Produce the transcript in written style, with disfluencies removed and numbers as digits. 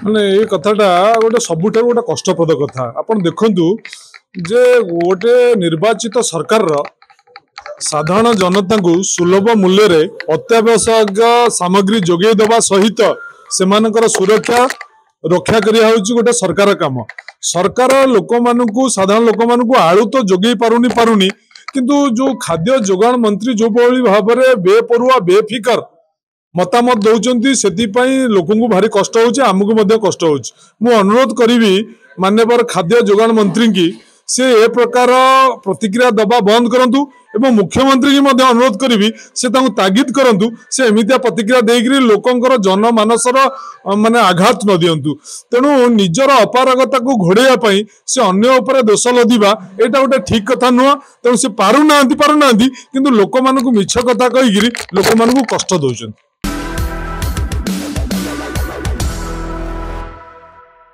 ମାନେ ଏ କଥାଟା ଗୋଟେ ସବୁଠାରୁ ଗୋଟେ କଷ୍ଟପ୍ରଦ କଥା। ଆପଣ ଦେଖନ୍ତୁ ଯେ ଗୋଟେ ନିର୍ବାଚିତ ସରକାରର ସାଧାରଣ ଜନତାଙ୍କୁ ସୁଲଭ ମୂଲ୍ୟରେ ଅତ୍ୟାବଶ୍ୟକ ସାମଗ୍ରୀ ଯୋଗାଇ ଦେବା ସହିତ ସେମାନଙ୍କର ସୁରକ୍ଷା ରକ୍ଷା କରିବା ହେଉଛି ଗୋଟେ ସରକାର କାମ। ସରକାର ଲୋକମାନଙ୍କୁ ସାଧାରଣ ଲୋକମାନଙ୍କୁ ଆଳୁ ତ ଯୋଗାଇ ପାରୁନି କିନ୍ତୁ ଯୋଉ ଖାଦ୍ୟ ଯୋଗାଣ ମନ୍ତ୍ରୀ ଯୋଉଭଳି ଭାବରେ ବେପରୁଆ ବେଫିକର ମତାମତ ଦଉଛନ୍ତି ସେଥିପାଇଁ ଲୋକଙ୍କୁ ଭାରି କଷ୍ଟ ହେଉଛି, ଆମକୁ ମଧ୍ୟ କଷ୍ଟ ହେଉଛି। ମୁଁ ଅନୁରୋଧ କରିବି ମାନ୍ୟବର ଖାଦ୍ୟ ଯୋଗାଣ ମନ୍ତ୍ରୀ କି ସେ ଏ ପ୍ରକାର ପ୍ରତିକ୍ରିୟା ଦେବା ବନ୍ଦ କରନ୍ତୁ ଏବଂ ମୁଖ୍ୟମନ୍ତ୍ରୀ କି ମଧ୍ୟ ଅନୁରୋଧ କରିବି ସେ ତାଙ୍କୁ ତାଗିଦ କରନ୍ତୁ ସେ ଏମିତିଆ ପ୍ରତିକ୍ରିୟା ଦେଇକରି ଲୋକଙ୍କର ଜନମାନସର ମାନେ ଆଘାତ ନ ଦିଅନ୍ତୁ। ତେଣୁ ନିଜର ଅପାରଗତାକୁ ଘୋଡ଼େଇବା ପାଇଁ ସେ ଅନ୍ୟ ଉପରେ ଦୋଷ ଲଦିବା ଏଇଟା ଗୋଟେ ଠିକ କଥା ନୁହଁ। ତେଣୁ ସେ ପାରୁନାହାନ୍ତି କିନ୍ତୁ ଲୋକମାନଙ୍କୁ ମିଛ କଥା କହିକିରି ଲୋକମାନଙ୍କୁ କଷ୍ଟ ଦଉଛନ୍ତି।